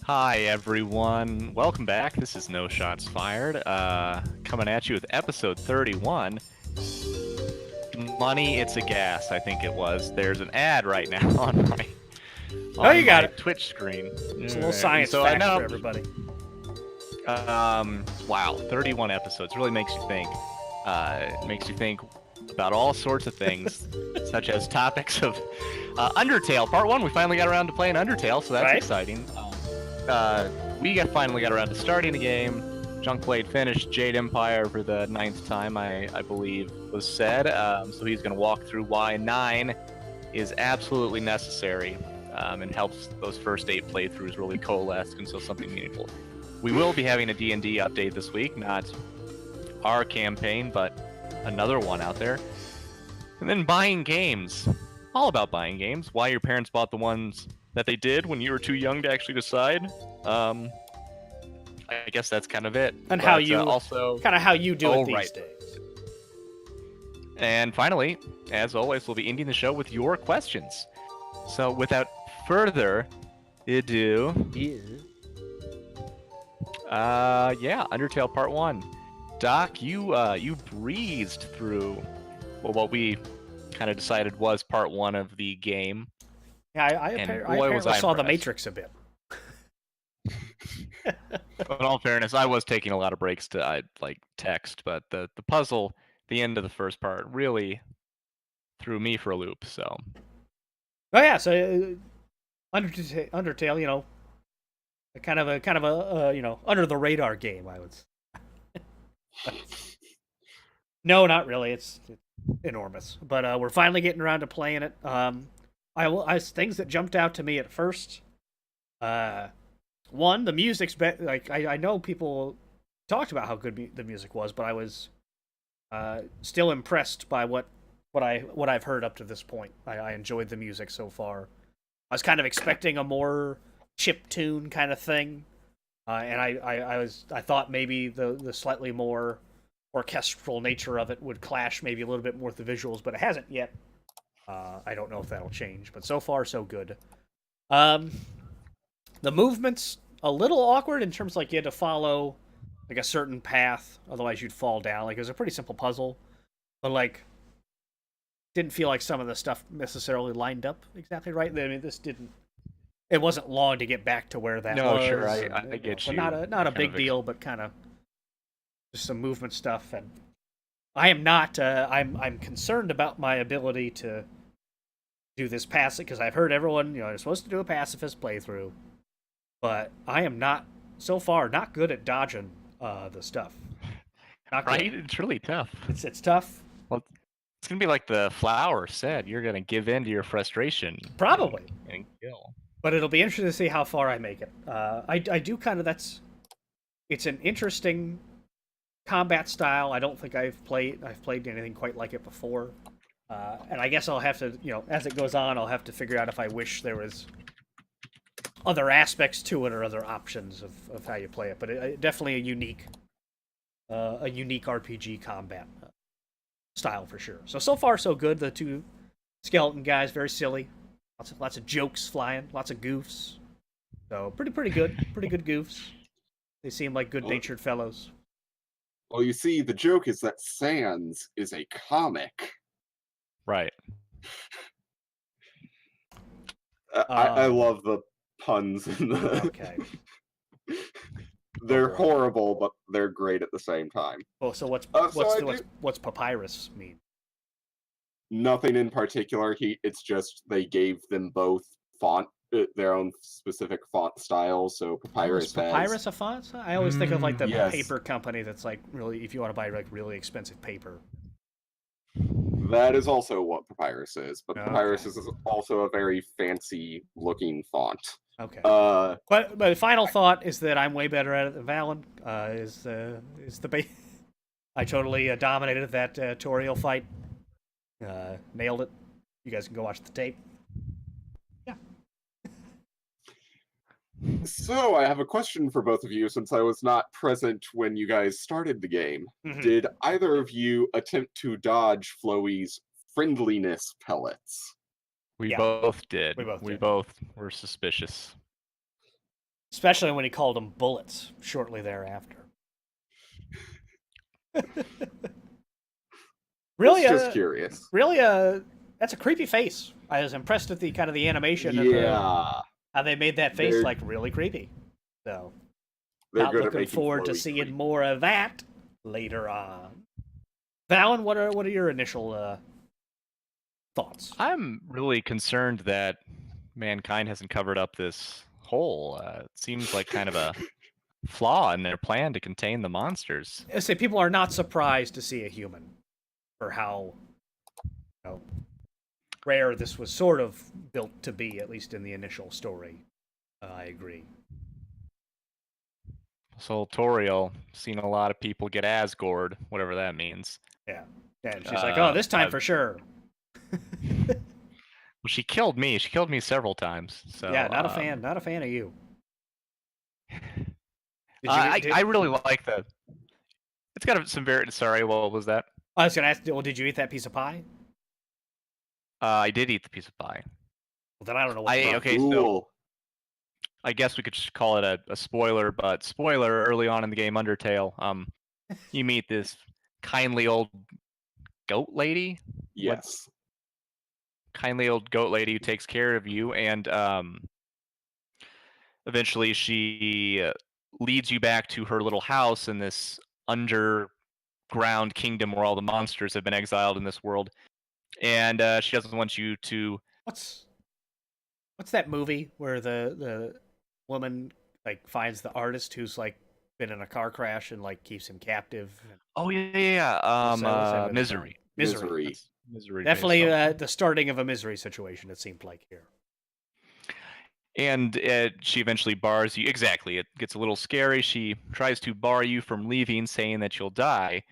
Hi everyone, welcome back. This is No Shots Fired, coming at you with episode 31. Money, it's a gas, I think it was. There's an ad right now on my you got it. Twitch screen. It's a little science fact for everybody. Wow, 31 episodes really makes you think. Makes you think about all sorts of things, such as topics of Undertale. Part 1, we finally got around to playing Undertale, so that's exciting. We finally got around to starting the game. Junkblade finished Jade Empire for the 9th time, I believe was said. So he's going to walk through why 9 is absolutely necessary and helps those first 8 playthroughs really coalesce into something meaningful. We will be having a D&D update this week, not our campaign, but another one out there. And then buying games. All about buying games. Why your parents bought the ones that they did when you were too young to actually decide. I guess that's kind of it. And how you also kind of how you do it these days. And finally, as always, we'll be ending the show with your questions. So without further ado, Undertale Part 1. Doc, you breezed through what we kind of decided was Part 1 of the game. Yeah, I apparently saw The Matrix a bit. In all fairness, I was taking a lot of breaks to text, but the puzzle, the end of the first part, really threw me for a loop. So, Undertale, you know, kind of a under the radar game, I would say. No, not really. It's enormous, but we're finally getting around to playing it. Things that jumped out to me at first. One, the music's I know people talked about how good the music was, but I was still impressed by what I've heard up to this point. I enjoyed the music so far. I was kind of expecting a more chiptune kind of thing, and I thought maybe the slightly more orchestral nature of it would clash maybe a little bit more with the visuals, but it hasn't yet. I don't know if that'll change, but so far so good. The movement's a little awkward in terms you had to follow a certain path, otherwise you'd fall down. It was a pretty simple puzzle, but didn't feel like some of the stuff necessarily lined up exactly right. I mean, it wasn't long to get back to where that was. No, sure, I get you. Not a big deal, but kind of just some movement stuff. And I am not. I'm concerned about my ability to do this passive, because I've heard everyone, you're supposed to do a pacifist playthrough, but I am not so far not good at dodging the stuff. Not right? Good. It's really tough. It's tough. Well, it's gonna be like the flower said. You're gonna give in to your frustration. Probably. And kill. But it'll be interesting to see how far I make it. I do kind of. It's an interesting combat style. I don't think I've played anything quite like it before. And I guess I'll have to, as it goes on, I'll have to figure out if I wish there was other aspects to it or other options of how you play it. But definitely a unique RPG combat style for sure. So far so good. The two skeleton guys, very silly. Lots of jokes flying, lots of goofs. So pretty good. Pretty good goofs. They seem like good-natured fellows. Well, you see, the joke is that Sans is a comic. Right. I love the puns in the... Okay. They're horrible, but they're great at the same time. Oh, so what's papyrus mean? Nothing in particular. It's just they gave them both their own specific font style. So Papyrus is Papyrus a font? I always think of the paper company that's really, if you want to buy really expensive paper. That is also what Papyrus is, but Papyrus is also a very fancy looking font. Okay. But my final thought is that I'm way better at it than Valen. I totally dominated that Toriel fight. Nailed it. You guys can go watch the tape. Yeah. So I have a question for both of you, since I was not present when you guys started the game. Mm-hmm. Did either of you attempt to dodge Flowey's friendliness pellets? We both did. We both were suspicious. Especially when he called them bullets shortly thereafter. Really, It's just curious. Really, that's a creepy face. I was impressed with the kind of the animation of how they made that face like really creepy. So, they're not good looking at making forward to Chloe seeing creepy. more of that later on. Valen, what are your initial thoughts? I'm really concerned that mankind hasn't covered up this hole. It seems like kind of a flaw in their plan to contain the monsters. I say people are not surprised to see a human, for how rare this was sort of built to be, at least in the initial story. I agree. So Toriel, seen a lot of people get Asgord, whatever that means. Yeah. And she's like, oh, this time for sure. Well, she killed me. She killed me several times. So yeah, not a fan. Not a fan of you. I really like the. It's got some very. Sorry, what was that? I was gonna ask. Well, did you eat that piece of pie? I did eat the piece of pie. Well, then I don't know what. Okay, so I guess we could just call it a spoiler, but spoiler early on in the game Undertale. You meet this kindly old goat lady. Yes. Kindly old goat lady who takes care of you, and eventually she leads you back to her little house in this underground kingdom where all the monsters have been exiled in this world, and she doesn't want you to. What's that movie where the woman like finds the artist who's like been in a car crash and like keeps him captive? Oh yeah. Misery. Misery. Misery. Definitely the starting of a misery situation. It seemed like here. And she eventually bars you. Exactly. It gets a little scary. She tries to bar you from leaving, saying that you'll die.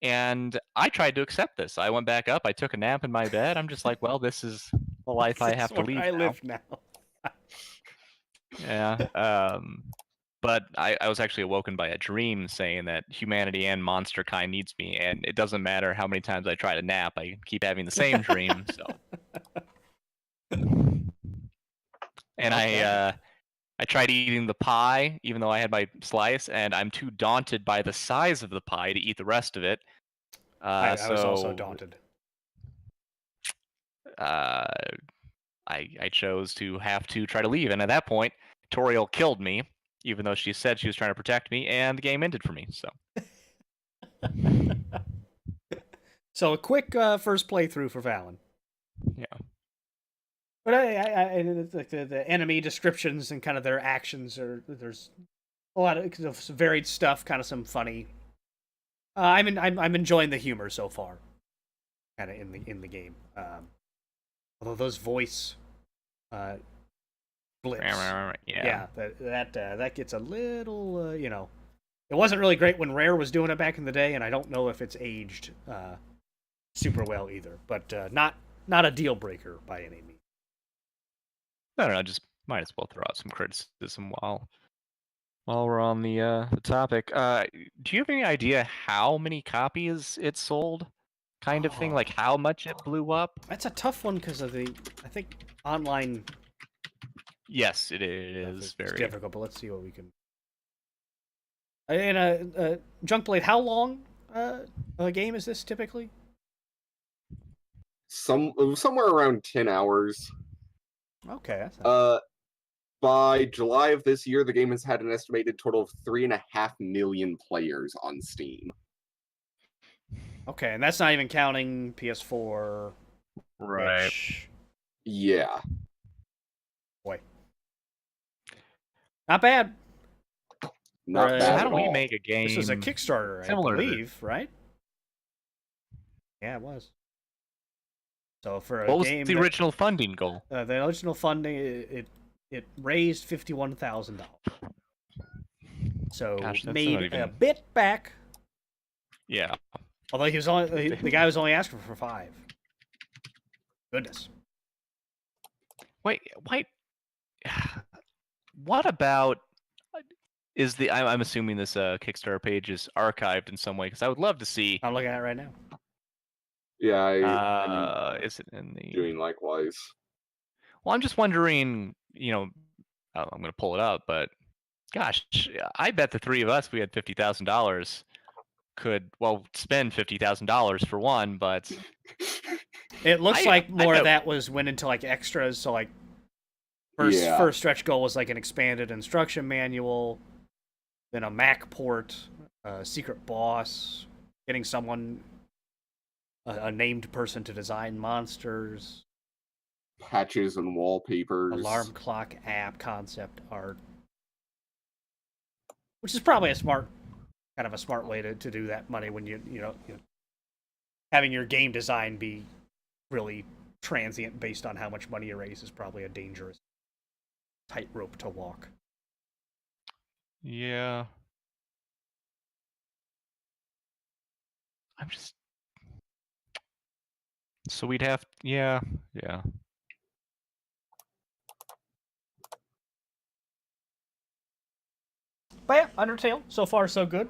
And I tried to accept this. I went back up. I took a nap in my bed. I'm just like, well, this is the life I have to lead. I live now. Yeah. But I was actually awoken by a dream saying that humanity and monster kind needs me, and it doesn't matter how many times I try to nap. I keep having the same dream. So. And okay. I tried eating the pie, even though I had my slice, and I'm too daunted by the size of the pie to eat the rest of it. I was also daunted. I chose to have to try to leave, and at that point, Toriel killed me, even though she said she was trying to protect me, and the game ended for me. So. So a quick first playthrough for Valen. Yeah. But like the enemy descriptions and kind of their actions there's a lot of varied stuff, kind of some funny. I'm enjoying the humor so far, kind of in the game. Although those voice blips, yeah, that gets a little it wasn't really great when Rare was doing it back in the day, and I don't know if it's aged super well either. But not a deal breaker by any means. No, just might as well throw out some criticism while we're on the topic. Do you have any idea how many copies it sold? Kind of thing, like how much it blew up? That's a tough one because of I think online. Yes, it is very difficult, but let's see what we can. And Junkblade, how long a game is this typically? Somewhere around 10 hours. Okay. By July of this year, the game has had an estimated total of 3.5 million players on Steam. Okay, and that's not even counting PS4. Right. Which... Yeah. Boy. Not bad. Not bad. How do we make a game? This was a Kickstarter, I believe, right? Yeah, it was. So for a what was game the original funding goal? The original funding it raised $51,000. So made a bit back. Yeah. Although he was only the guy was only asking for 5. Goodness. Wait. What about? Is the I'm assuming this Kickstarter page is archived in some way because I would love to see. I'm looking at it right now. Yeah, is it in the doing likewise? Well, I'm just wondering. I'm going to pull it up, but Gosh, I bet the three of us, if we had $50,000, could spend $50,000 for one, but It looks like I more of bet. that went into like extras. So like Yeah. first stretch goal was like an expanded instruction manual, then a Mac port, a secret boss, getting someone a named person to design monsters, Patches and wallpapers. alarm clock app concept art, which is probably a smart way to do that money when you having your game design be really transient based on how much money you raise is probably a dangerous tightrope to walk. Yeah. I'm just. So we'd have. Yeah. But yeah, Undertale, so far so good.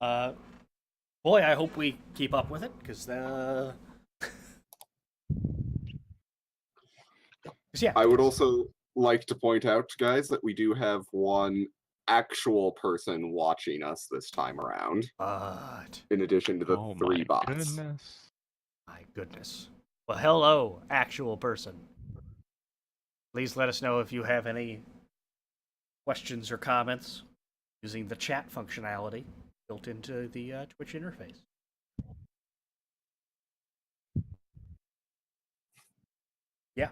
Boy, I hope we keep up with it, because yeah. I would also like to point out, guys, that we do have one actual person watching us this time around, But in addition to the Oh three my bots. goodness. my goodness. Well, hello, actual person. Please let us know if you have any questions or comments using the chat functionality built into the Twitch interface. Yeah.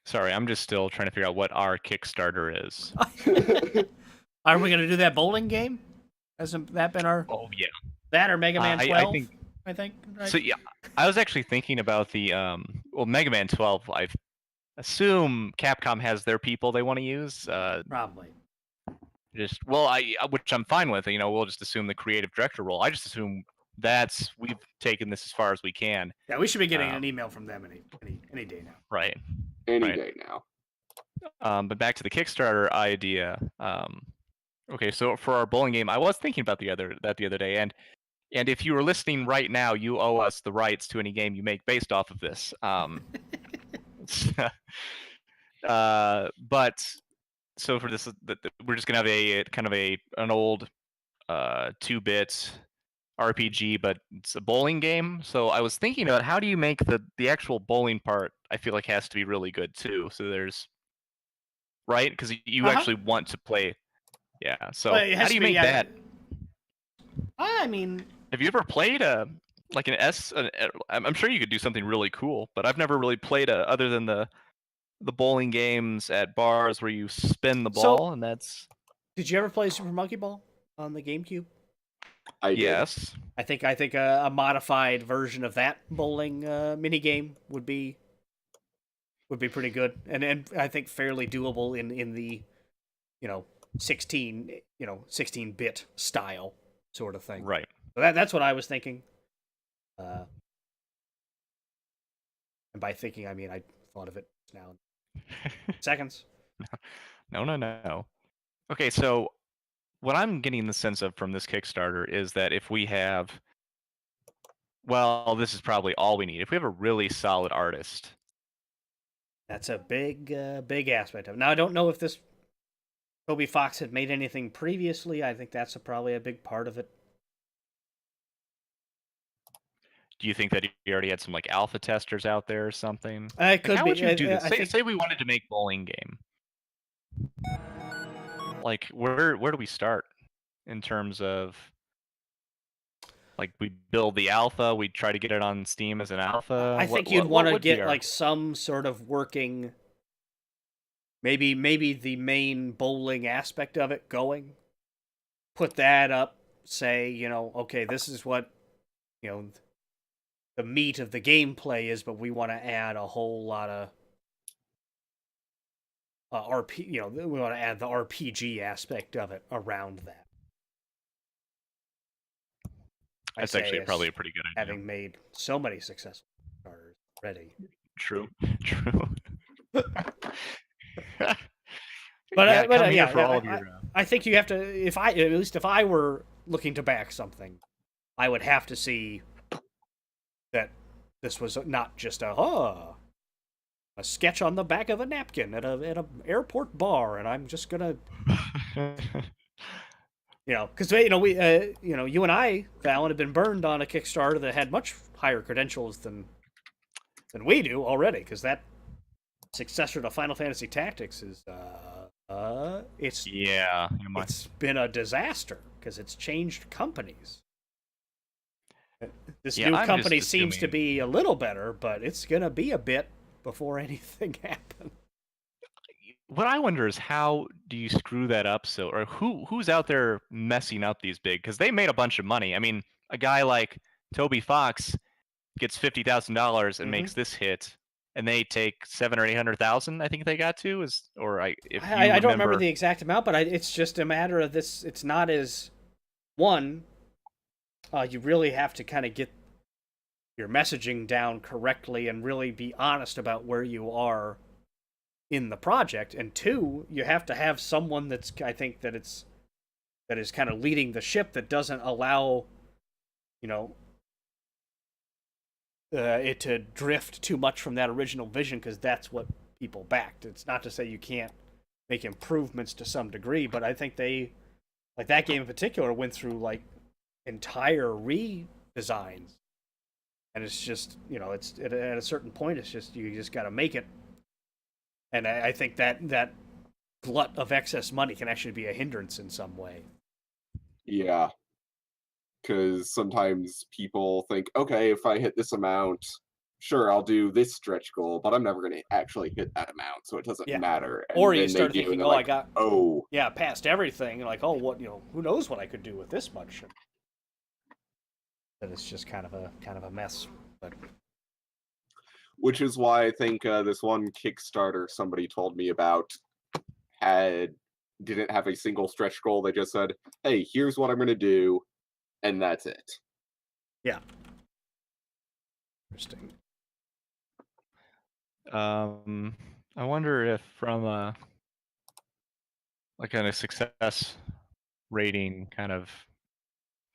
Sorry, I'm just still trying to figure out what our Kickstarter is. Are we going to do that bowling game? Hasn't that been our... Oh yeah. That or Mega Man 12? I think. Right? So yeah, I was actually thinking about the Mega Man 12. I assume Capcom has their people they want to use. Probably. Which I'm fine with. We'll just assume the creative director role. I just assume we've taken this as far as we can. Yeah, we should be getting an email from them any day now. Right. Any Right. day now. But back to the Kickstarter idea. Okay, so for our bowling game, I was thinking about the other day, and if you are listening right now, you owe us the rights to any game you make based off of this. But so for this, we're just gonna have a kind of an old 2-bit RPG, but it's a bowling game. So I was thinking about how do you make the actual bowling part. I feel like has to be really good too. So there's right because you actually want to play. Yeah. So Well, how do you make that? I mean, Have you ever played like an S? I'm sure you could do something really cool, but I've never really played other than the bowling games at bars where you spin the ball, and that's. Did you ever play Super Monkey Ball on the GameCube? Yes. I think a modified version of that bowling mini game would be pretty good, and I think fairly doable in the 16-bit style sort of thing. Right. So that's what I was thinking. And by thinking, I mean I thought of it now. Seconds. No. Okay, so what I'm getting the sense of from this Kickstarter is that if we have, this is probably all we need. If we have a really solid artist. That's a big aspect of it. Now, I don't know if this Toby Fox had made anything previously. I think that's probably a big part of it. Do you think that he already had some like alpha testers out there or something? It could how be. would you do this? I Say we wanted to make bowling game. Like where do we start in terms of like we build the alpha, we try to get it on Steam as an alpha? I think you'd want to get like some sort of working, maybe the main bowling aspect of it going. Put that up, say, okay, this is what, the meat of the gameplay is, but we want to add a whole lot of we want to add the RPG aspect of it around that. That's actually probably a pretty good idea. Having made so many successful starters already. True. But yeah, I think you have to. If I were looking to back something, I would have to see that this was not just a sketch on the back of a napkin at a airport bar, and I'm just gonna, because you and I, Fallon, have been burned on a Kickstarter that had much higher credentials than we do already, because that successor to Final Fantasy Tactics is it's Yeah. it's been a disaster because it's changed companies. This new I'm company just seems to assuming- be a little better, but it's gonna be a bit before anything happens. What I wonder is how do you screw that up or who's out there messing up these big, because they made a bunch of money. I mean, a guy like Toby Fox gets $50,000 and makes this hit, and they take 700 or 800,000. I think they got to if you I don't remember remember the exact amount, but it's just a matter of this. It's not as one. You really have to kind of get your messaging down correctly and really be honest about where you are in the project. And two, you have to have someone that is kind of leading the ship, that doesn't allow, it to drift too much from that original vision, because that's what people backed. It's not to say you can't make improvements to some degree, but I think that game in particular went through entire redesigns, and it's just it's at a certain point, it's just you just got to make it. And I think that glut of excess money can actually be a hindrance in some way. Yeah, because sometimes people think, okay, if I hit this amount, sure, I'll do this stretch goal, but I'm never going to actually hit that amount, so it doesn't matter. And Or you then start they do, thinking, and they're I got oh, past everything, and what who knows what I could do with this much. That it's just kind of a mess. But which is why I think this one Kickstarter somebody told me about didn't have a single stretch goal. They just said, hey, here's what I'm going to do, and that's it. yeah, interesting. I wonder if from a success rating kind of,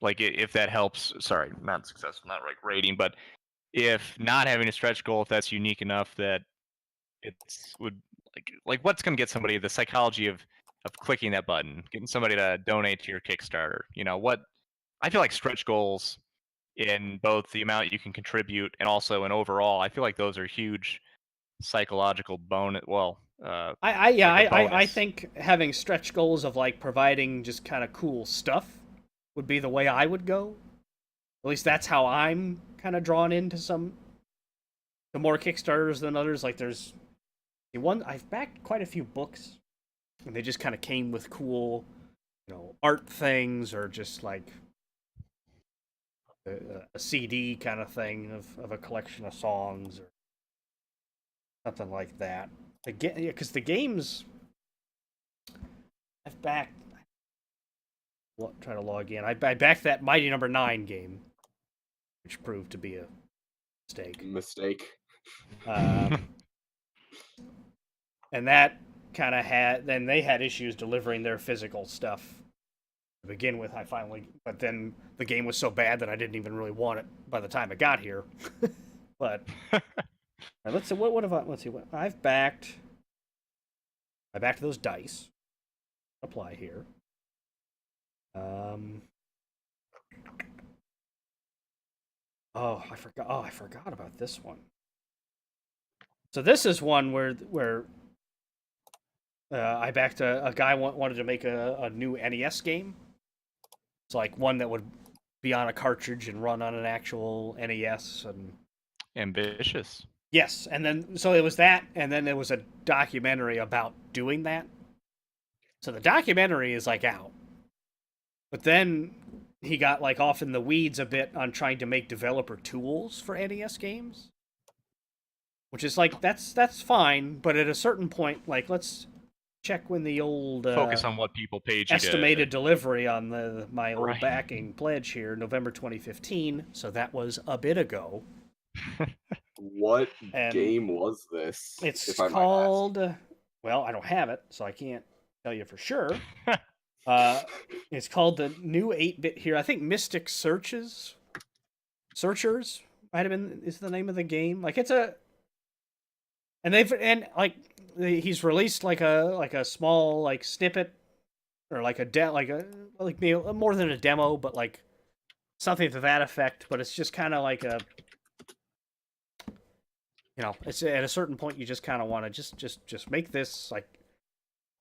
if that helps. Sorry, not successful, not rating, but if not having a stretch goal, if that's unique enough that it's would what's going to get somebody the psychology of clicking that button, getting somebody to donate to your Kickstarter. What I feel like stretch goals, in both the amount you can contribute and also in overall, I feel like those are huge psychological bonus. Well, I think having stretch goals of providing just kind of cool stuff would be the way I would go. At least that's how I'm kind of drawn into the more Kickstarters than others. There's the one I've backed quite a few books, and they just kind of came with cool, art things, or just a CD kind of thing of a collection of songs or something like that. Because the games I've backed. Try to log in. I backed that Mighty Number 9 game, which proved to be a mistake. And that kind of then they had issues delivering their physical stuff to begin with. But then the game was so bad that I didn't even really want it by the time it got here. But let's see, let's see what I've backed. I backed those dice. Apply here. I forgot about this one. So this is one where I backed a guy wanted to make a new NES game. It's one that would be on a cartridge and run on an actual NES. And ambitious. Yes, and then so it was that, and then there was a documentary about doing that. So the documentary is out. But then he got off in the weeds a bit on trying to make developer tools for NES games. Which is that's fine, but at a certain point, let's check when the old focus on what people paid you estimated delivery on my old backing pledge here, November 2015. So that was a bit ago. What game was this? It's called. Well, I don't have it, so I can't tell you for sure. It's called the new 8-bit here. I think Mystic Searchers might have been is the name of the game. he's released like a small like snippet or like maybe more than a demo, but like something to that effect. But it's just kind of like it's at a certain point you just kind of want to just make this like.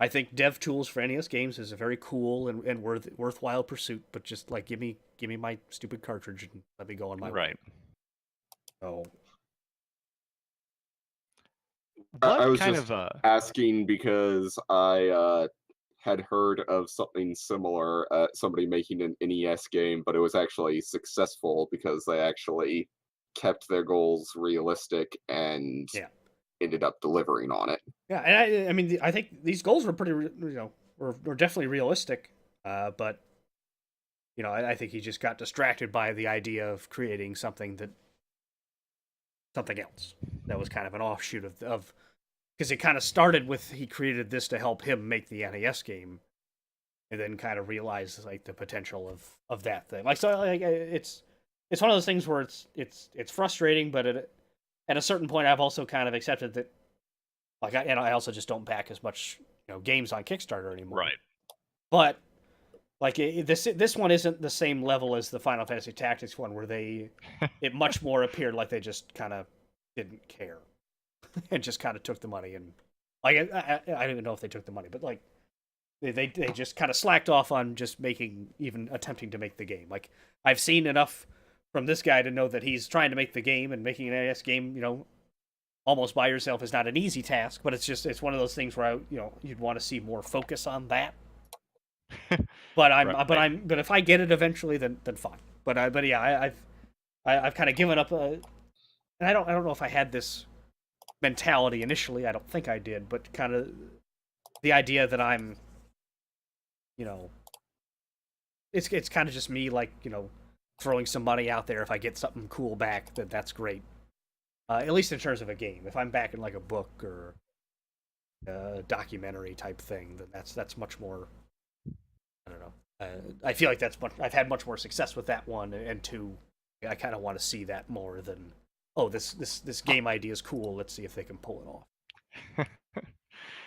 I think dev tools for NES games is a very cool and worthwhile pursuit, but just like give me my stupid cartridge and let me go on my way. So I was kind just of asking because I had heard of something similar, somebody making an NES game, but it was actually successful because they actually kept their goals realistic and ended up delivering on it. Yeah, and I mean, I think these goals were pretty, were definitely realistic, but I think he just got distracted by the idea of creating something else that was kind of an offshoot of because it kind of started with he created this to help him make the NES game, and then kind of realized like the potential of that thing. Like so, like it's one of those things where it's frustrating, but at a certain point, I've also kind of accepted that. Like I also just don't back as much games on Kickstarter anymore. right. But like this one isn't the same level as the Final Fantasy Tactics one, where it much more appeared like they just kind of didn't care and just kind of took the money and like I don't even know if they took the money, but like they just kind of slacked off on just even attempting to make the game. Like I've seen enough from this guy to know that he's trying to make the game, and making an NES game, almost by yourself is not an easy task, but it's one of those things where you'd want to see more focus on that. But but if I get it eventually, then fine. But yeah, I've kind of given up. And I don't know if I had this mentality initially. I don't think I did, but kind of the idea that I'm, it's kind of just me like throwing some money out there. If I get something cool back, then that's great. At least in terms of a game. If I'm back in like a book or a documentary type thing, then that's much more. I don't know. I feel like I've had much more success with that one, and two, I kind of want to see that more than this game idea is cool. Let's see if they can pull it off.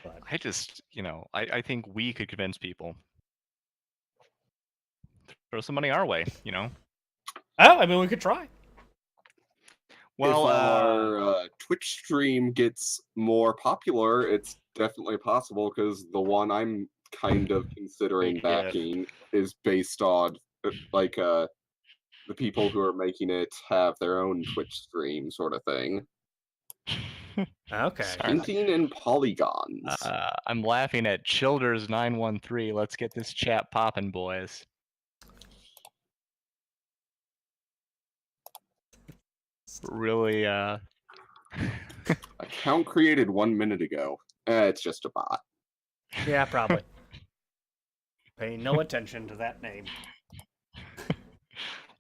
But I just I think we could convince people. Throw some money our way, Oh, I mean, we could try. Well, if our Twitch stream gets more popular, it's definitely possible because the one I'm kind of considering backing is based on the people who are making it have their own Twitch stream sort of thing. Okay. Painting and polygons. I'm laughing at Childers913. Let's get this chat popping, boys. Really, Account created 1 minute ago. It's just a bot. Yeah, probably. Pay no attention to that name.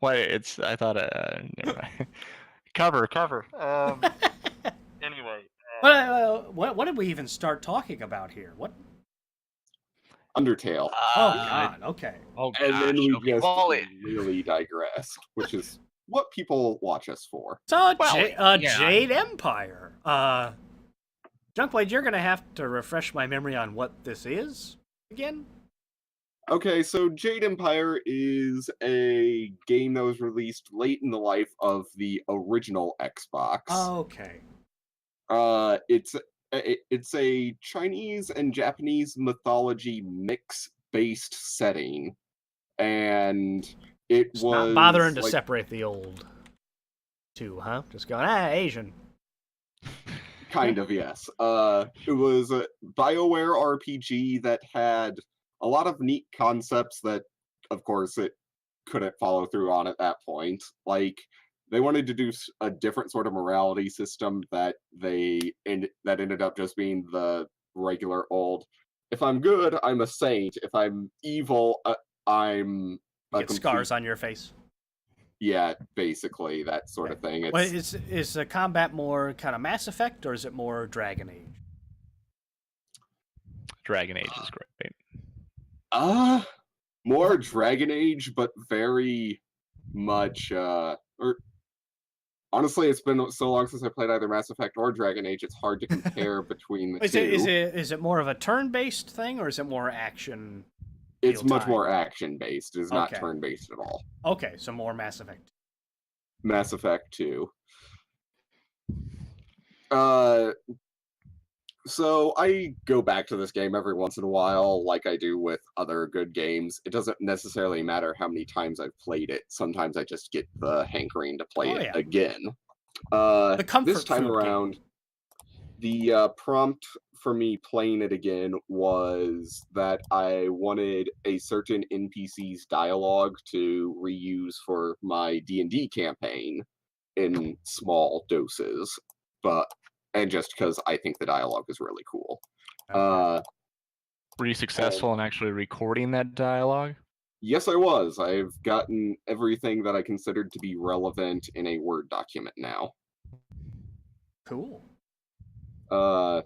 What? I thought. Never mind. Cover. Anyway. What did we even start talking about here? What? Undertale. Oh God. Okay. Oh, and then we just well, really digressed, which is what people watch us for. So, Jade Empire. Junkblade, you're gonna have to refresh my memory on what this is again. Okay, so Jade Empire is a game that was released late in the life of the original Xbox. Okay. It's a Chinese and Japanese mythology mix-based setting, and Just not bothering to separate the old two, huh? Just going, Asian. Kind of, yes. It was a BioWare RPG that had a lot of neat concepts that, of course, it couldn't follow through on at that point. Like, they wanted to do a different sort of morality system that ended up just being the regular old, if I'm good, I'm a saint. If I'm evil, I'm you get scars on your face. Yeah, basically that sort of thing. Is the combat more kind of Mass Effect, or is it more Dragon Age? Dragon Age is great. More Dragon Age, but very much Honestly, it's been so long since I played either Mass Effect or Dragon Age, it's hard to compare between the two. Is it more of a turn-based thing, or is it more action? It's much time? more action-based. It's not Okay. turn-based at all. Okay, so more Mass Effect. Mass Effect 2. So I go back to this game every once in a while, like I do with other good games. It doesn't necessarily matter how many times I've played it. Sometimes I just get the hankering to play it again. The comfort this time food around, game. the prompt for me playing it again was that I wanted a certain NPC's dialogue to reuse for my D&D campaign in small doses, and just because I think the dialogue is really cool. Okay. Were you successful in actually recording that dialogue? Yes, I was. I've gotten everything that I considered to be relevant in a Word document now. Cool. I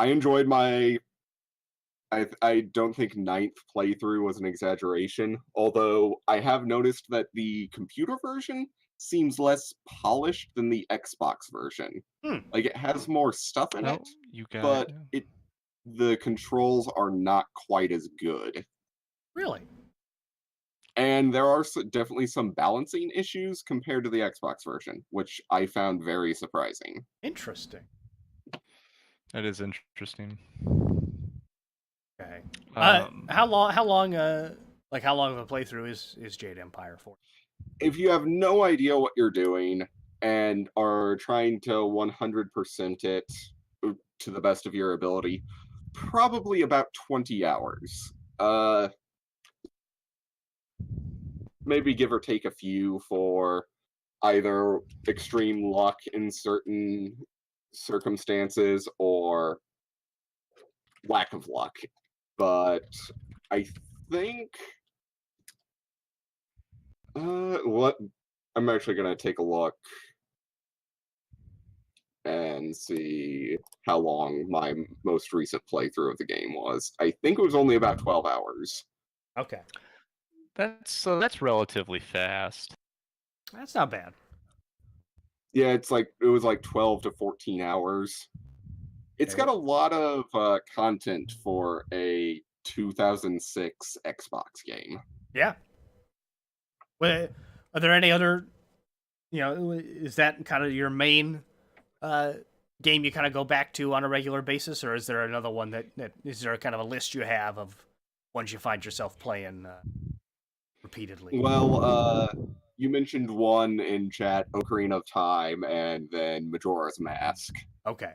enjoyed my... I don't think 9th playthrough was an exaggeration, although I have noticed that the computer version seems less polished than the Xbox version. Like, it has more stuff in it, but the controls are not quite as good. Really? And there are definitely some balancing issues compared to the Xbox version, which I found very surprising. Interesting. That is interesting. Okay. How long of a playthrough is Jade Empire for? If you have no idea what you're doing and are trying to 100% it to the best of your ability, probably about 20 hours. Maybe give or take a few for either extreme luck in certain circumstances or lack of luck. But I think what I'm actually going to take a look and see how long my most recent playthrough of the game was. I think it was only about 12 hours. Okay. That's relatively fast. That's not bad. Yeah, it was like 12 to 14 hours. It's got a lot of content for a 2006 Xbox game. Yeah. Well, are there any other, is that kind of your main game you kind of go back to on a regular basis, or is there another one that is there kind of a list you have of ones you find yourself playing repeatedly? Well, you mentioned one in chat, Ocarina of Time, and then Majora's Mask. Okay.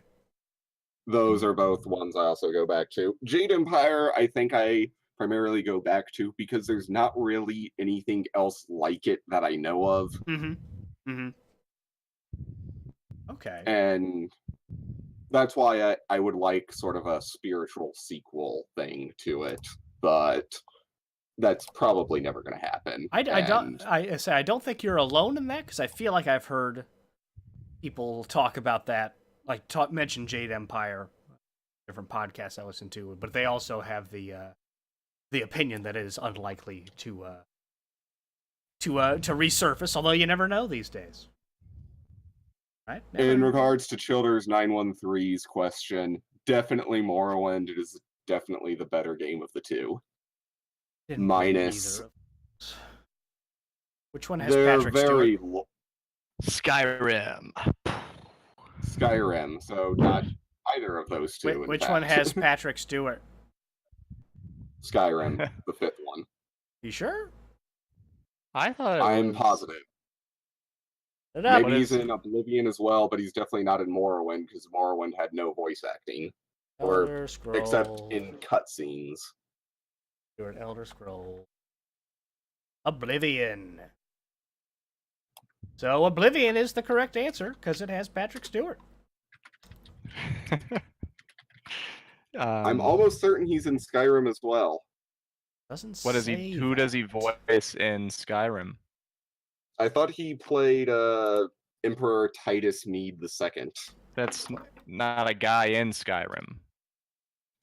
Those are both ones I also go back to. Jade Empire, I think I primarily go back to because there's not really anything else like it that I know of. Okay. And that's why I would like sort of a spiritual sequel thing to it, but that's probably never going to happen. I don't think you're alone in that, because I feel like I've heard people talk about that, like mention Jade Empire, different podcasts I listen to, but they also have the opinion that it is unlikely to resurface, although you never know these days. Right? In regards to Childers 913's question, definitely Morrowind is definitely the better game of the two. Minus... Which one has Patrick Stewart? Skyrim. Skyrim, so not either of those two. Which one has Patrick Stewart? Skyrim, the 5th one. You sure? I'm positive. Maybe he's in Oblivion as well, but he's definitely not in Morrowind, because Morrowind had no voice acting. Except in cutscenes. Stewart, Elder Scrolls. Oblivion. So Oblivion is the correct answer, because it has Patrick Stewart. I'm almost certain he's in Skyrim as well. Who does he voice in Skyrim? I thought he played Emperor Titus Mede II. That's not a guy in Skyrim.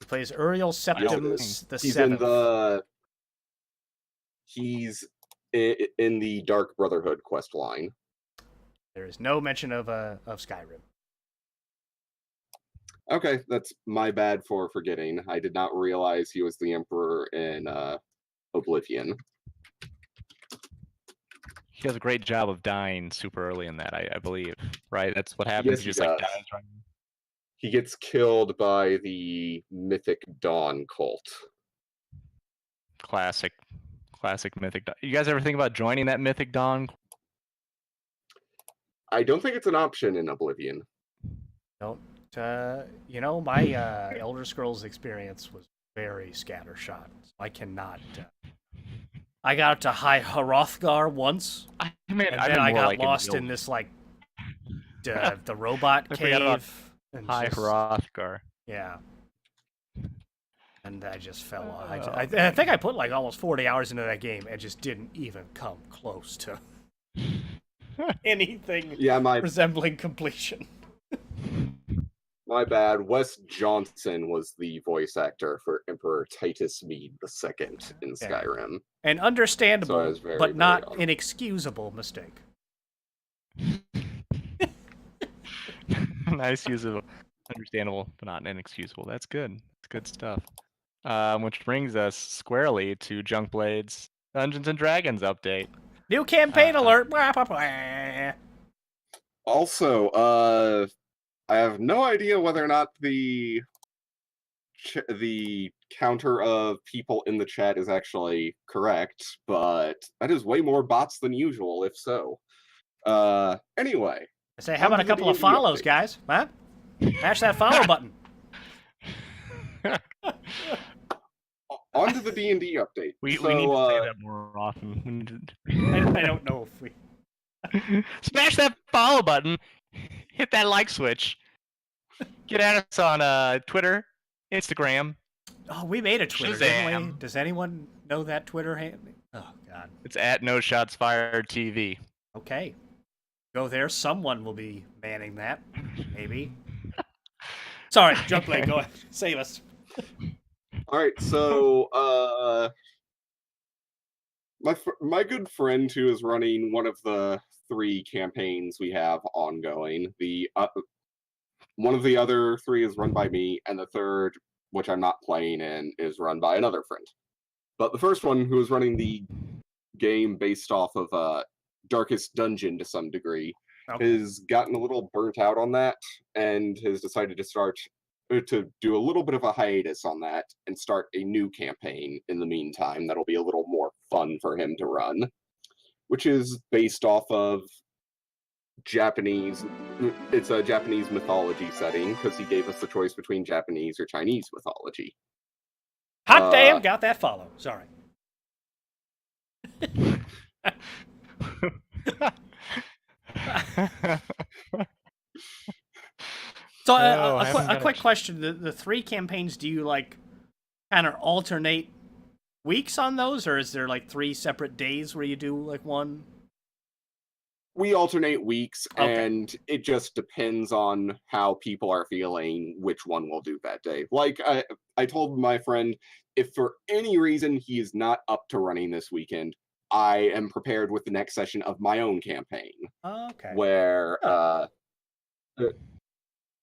He plays Uriel Septimus the He's Seventh. He's in the Dark Brotherhood quest line. There is no mention of Skyrim. Okay, that's my bad for forgetting. I did not realize he was the Emperor in Oblivion. He does a great job of dying super early in that, I believe. Right? That's what happens. Yes, he he just like does. dies right. He gets killed by the Mythic Dawn cult. Classic Mythic Dawn. You guys ever think about joining that Mythic Dawn? I don't think it's an option in Oblivion. Don't. My Elder Scrolls experience was very scattershot. So I cannot. I got up to High Hrothgar once, and then I got lost in this like the robot cave. High Hrothgar. Yeah. And I just fell off. I think I put like almost 40 hours into that game and just didn't even come close to anything resembling completion. My bad. Wes Johnson was the voice actor for Emperor Titus Mead II in Skyrim. An understandable, but not very inexcusable mistake. Nice use of understandable, but not inexcusable. That's good. That's good stuff. Which brings us squarely to Junkblade's Dungeons and Dragons update. New campaign alert! Also, I have no idea whether or not the counter of people in the chat is actually correct, but that is way more bots than usual, if so. Anyway. I say, how about a couple of follows, guys? Huh? Mash that follow button. On to the D&D update. We need to say that more often. I don't know if we... Smash that follow button. Hit that like switch. Get at us on Twitter, Instagram. Oh, we made a Twitter, didn't we? Does anyone know that Twitter handle? Oh, God. It's at No Shots Fired TV. Okay. Go there. Someone will be manning that. Maybe. Sorry, Junkblade, go ahead. Save us. Alright, so, my good friend who is running one of the 3 campaigns we have ongoing, one of the other 3 is run by me, and the third, which I'm not playing in, is run by another friend. But the first one, who is running the game based off of Darkest Dungeon to some degree, has gotten a little burnt out on that, and has decided to do a little bit of a hiatus on that, and start a new campaign in the meantime that'll be a little more fun for him to run, which is based off of it's a Japanese mythology setting, because he gave us the choice between Japanese or Chinese mythology. Hot damn, got that follow. Sorry. So a quick question: the 3 campaigns, do you like kind of alternate weeks on those, or is there like 3 separate days where you do like one? We alternate weeks, and it just depends on how people are feeling, which one we'll do that day. Like I told my friend, if for any reason he is not up to running this weekend, I am prepared with the next session of my own campaign. Okay. Where,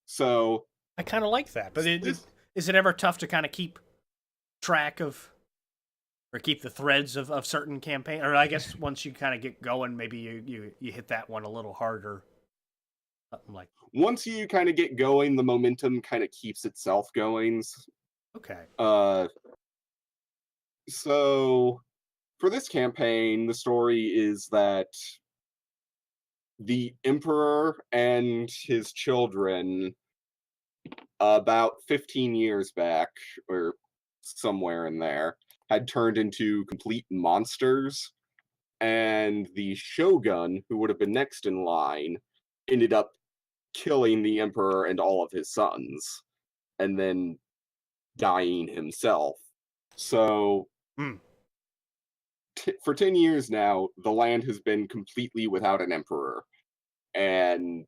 so... I kind of like that, but is it ever tough to kind of keep track of, or keep the threads of certain campaign? Or I guess once you kind of get going, maybe you hit that one a little harder. Something like that. Once you kind of get going, the momentum kind of keeps itself going. Okay. So... For this campaign, the story is that the Emperor and his children, about 15 years back, or somewhere in there, had turned into complete monsters, and the Shogun, who would have been next in line, ended up killing the Emperor and all of his sons, and then dying himself. So... For 10 years now, the land has been completely without an emperor, and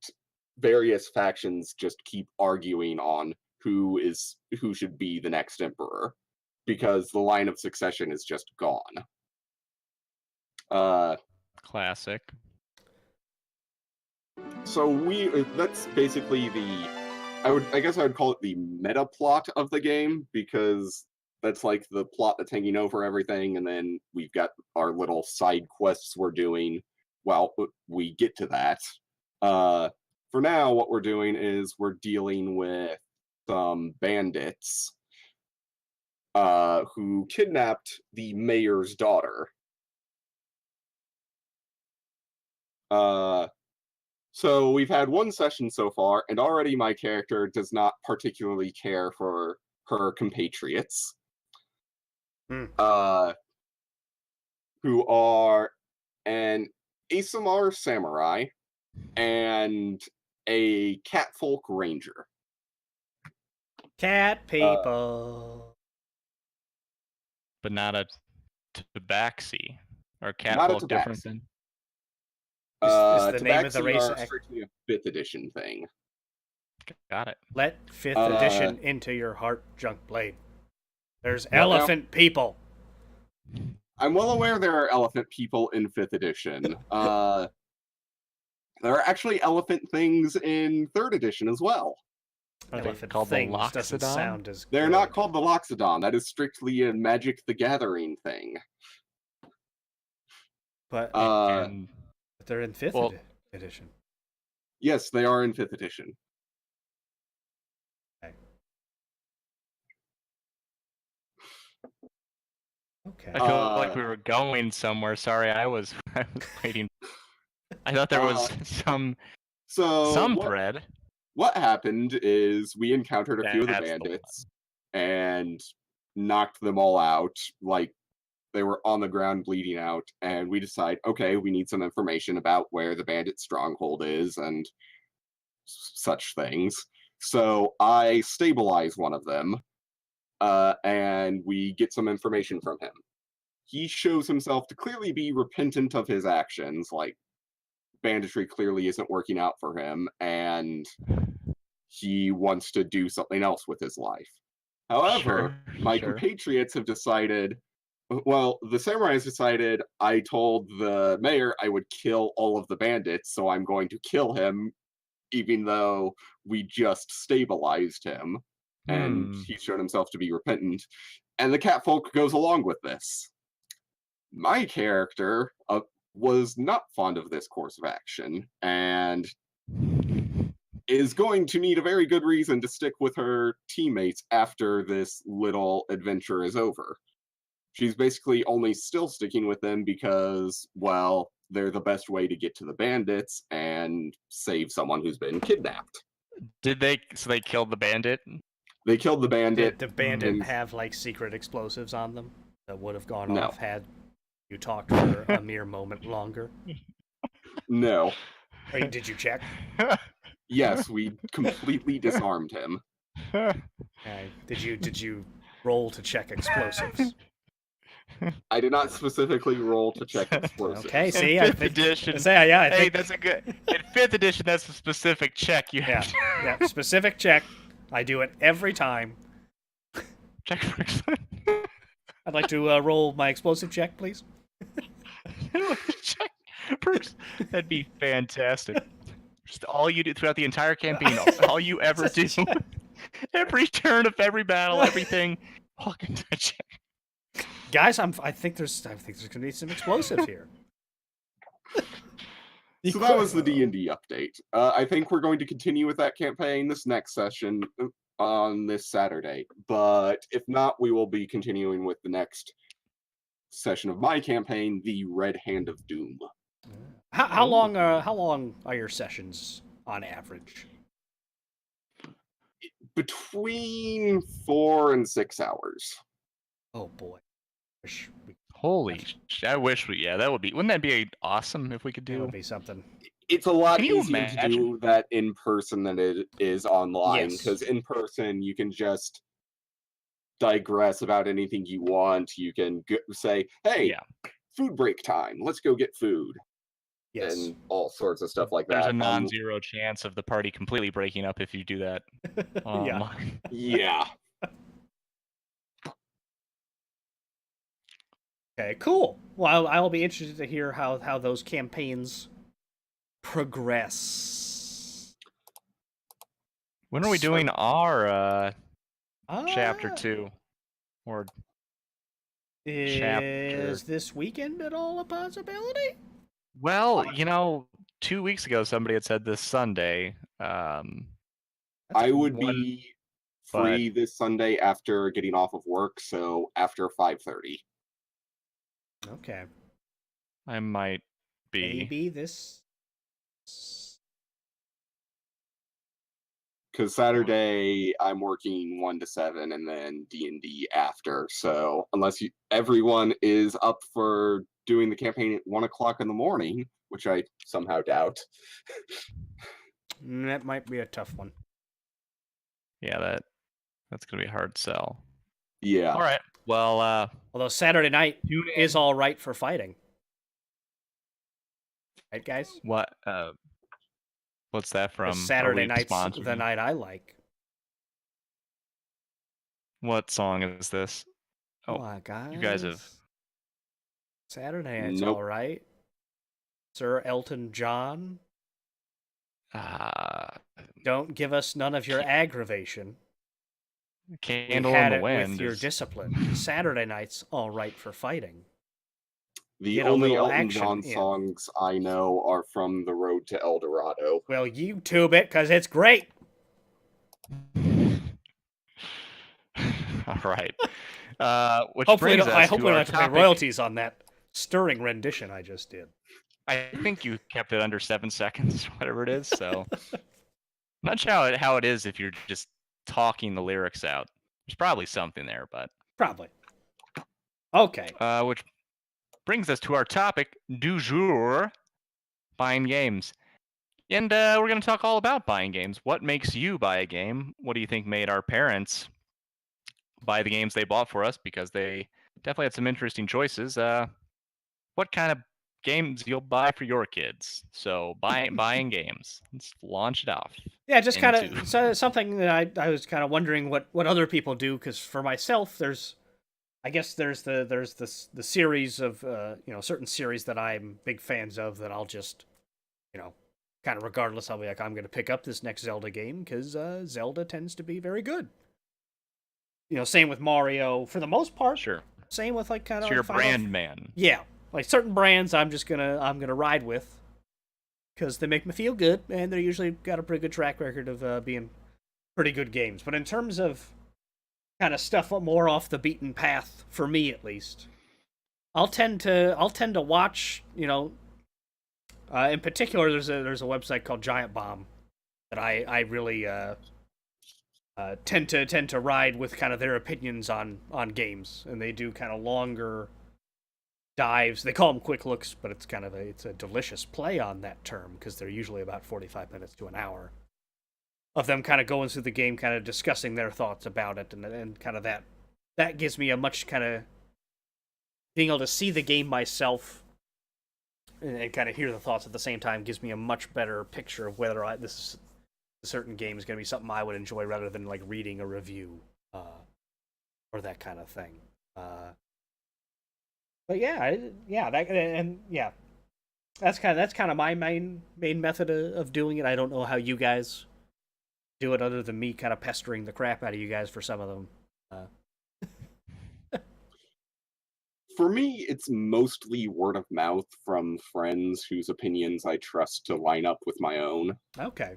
various factions just keep arguing on who should be the next emperor, because the line of succession is just gone. Classic. So that's basically I guess I would call it the meta plot of the game, because that's like the plot that's hanging over everything, and then we've got our little side quests we're doing. Well, we get to that. For now, what we're doing is we're dealing with some bandits who kidnapped the mayor's daughter. So we've had one session so far, and already my character does not particularly care for her compatriots, uh, who are an ASMR samurai and a catfolk ranger. Cat people. But not a tabaxi. Or Not a catfolk different tabaxi. than... Is the name of the Tabaxi race are strictly a 5th edition thing. Got it. Let 5th edition into your heart, Junk Blade. There's Well, elephant people. I'm well aware there are elephant people in 5th edition. There are actually elephant things in 3rd edition as well. Elephant called the things doesn't Loxodon? sound as They're good. not called the Loxodon. That is strictly a Magic the Gathering thing. But And they're in 5th well, edition. Yes, they are in 5th edition. Okay. I feel like we were going somewhere. Sorry, I was waiting. I thought there was some thread. What happened is we encountered a few of the That's the bandits and knocked them all out. Like, they were on the ground bleeding out, and we decide, okay, we need some information about where the bandit stronghold is and such things. So I stabilize one of them, and we get some information from him. He shows himself to clearly be repentant of his actions, like banditry clearly isn't working out for him, and he wants to do something else with his life. However, my compatriots have decided, well, the samurais decided I told the mayor I would kill all of the bandits, so I'm going to kill him, even though we just stabilized him, and he's shown himself to be repentant. And the catfolk goes along with this. My character was not fond of this course of action, and is going to need a very good reason to stick with her teammates after this little adventure is over. She's basically only still sticking with them because, well, they're the best way to get to the bandits and save someone who's been kidnapped. So they killed the bandit? They killed the bandit. Did the bandit have, like, secret explosives on them that would have gone No. off had you talked for a mere moment longer? No. Did you check? Yes, we completely disarmed him. Did you roll to check explosives? I did not specifically roll to check explosives. Okay, see, in 5th edition. I think, hey, that's a good. In 5th edition, that's a specific check you have. Yeah, specific check. I do it every time. Check for I'd like to roll my explosive check, please. Check. That'd be fantastic. Just all you do throughout the entire campaign, all you ever do, every turn of every battle, everything. Fucking check. Guys, I think there's gonna be some explosives here. So that was the D&D update. I think we're going to continue with that campaign this next session on this Saturday. But if not, we will be continuing with the next session of my campaign, the Red Hand of Doom. How long are your sessions on average? Between 4 and 6 hours. Oh boy. Holy shit, I wish that would be, wouldn't that be awesome if we could do? That would be something. It's a lot easier to do that in person than it is online, because in person you can just digress about anything you want. You can say, hey, food break time, let's go get food. Yes. And all sorts of stuff like that. There's a non-zero chance of the party completely breaking up if you do that. Yeah. Okay, cool. Well, I'll be interested to hear how those campaigns progress. When are we doing our chapter Ah, 2 or chapter? is this weekend at all a possibility? Well, 2 weeks ago somebody had said this Sunday. I would one, be but free this Sunday after getting off of work, so after 5:30. Okay, I might be. maybe this. Because Saturday I'm working 1 to 7 and then D&D after. So unless everyone is up for doing the campaign at 1 o'clock in the morning, which I somehow doubt. That might be a tough one. Yeah, that's gonna be a hard sell. Yeah. All right. Well, Although Saturday night tune in. is all right for fighting, right, guys? What? What's that from? Because Saturday Are we night's sponsored? the night I like. What song is this? Come on, guys. You guys have. Saturday night's Nope. all right. Sir Elton John, don't give us none of your aggravation. Candle We in had the it Wind. with your discipline. Saturday night's all right for fighting. The Get a only little Elton action John in. songs I know are from The Road to El Dorado. Well, YouTube it, because it's great. All right. Which Hopefully, brings us I hope we to don't our have to pay topic. royalties on that stirring rendition I just did. I think you kept it under 7 seconds, whatever it is. So, I'm not sure how it is if you're just talking the lyrics out. There's probably something there, but Probably. Okay. which brings us to our topic du jour: buying games. And we're going to talk all about buying games. What makes you buy a game? What do you think made our parents buy the games they bought for us? Because they definitely had some interesting choices. What kind of games you'll buy for your kids? So buying games. Let's launch it off. Yeah, just kind into- of something that I was kind of wondering what other people do, because for myself, there's the series of certain series that I'm big fans of that I'll just kind of regardless, I'll be like, I'm going to pick up this next Zelda game because Zelda tends to be very good. Same with Mario for the most part. Sure. Same with like kind of So you're a brand man. Yeah, like certain brands I'm gonna ride with because they make me feel good and they're usually got a pretty good track record of being pretty good games. But in terms of kind of stuff more off the beaten path, for me at least, I'll tend to watch. In particular, there's a website called Giant Bomb that I really tend to ride with kind of their opinions on games, and they do kind of longer dives. They call them quick looks, but it's kind of it's a delicious play on that term because they're usually about 45 minutes to an hour of them kind of going through the game, kind of discussing their thoughts about it, and kind of that gives me a much kind of being able to see the game myself and kind of hear the thoughts at the same time gives me a much better picture of whether this is a certain game is going to be something I would enjoy rather than like reading a review or that kind of thing. But that's kind of my main method of doing it. I don't know how you guys do it other than me kind of pestering the crap out of you guys for some of them. For me, it's mostly word of mouth from friends whose opinions I trust to line up with my own. Okay.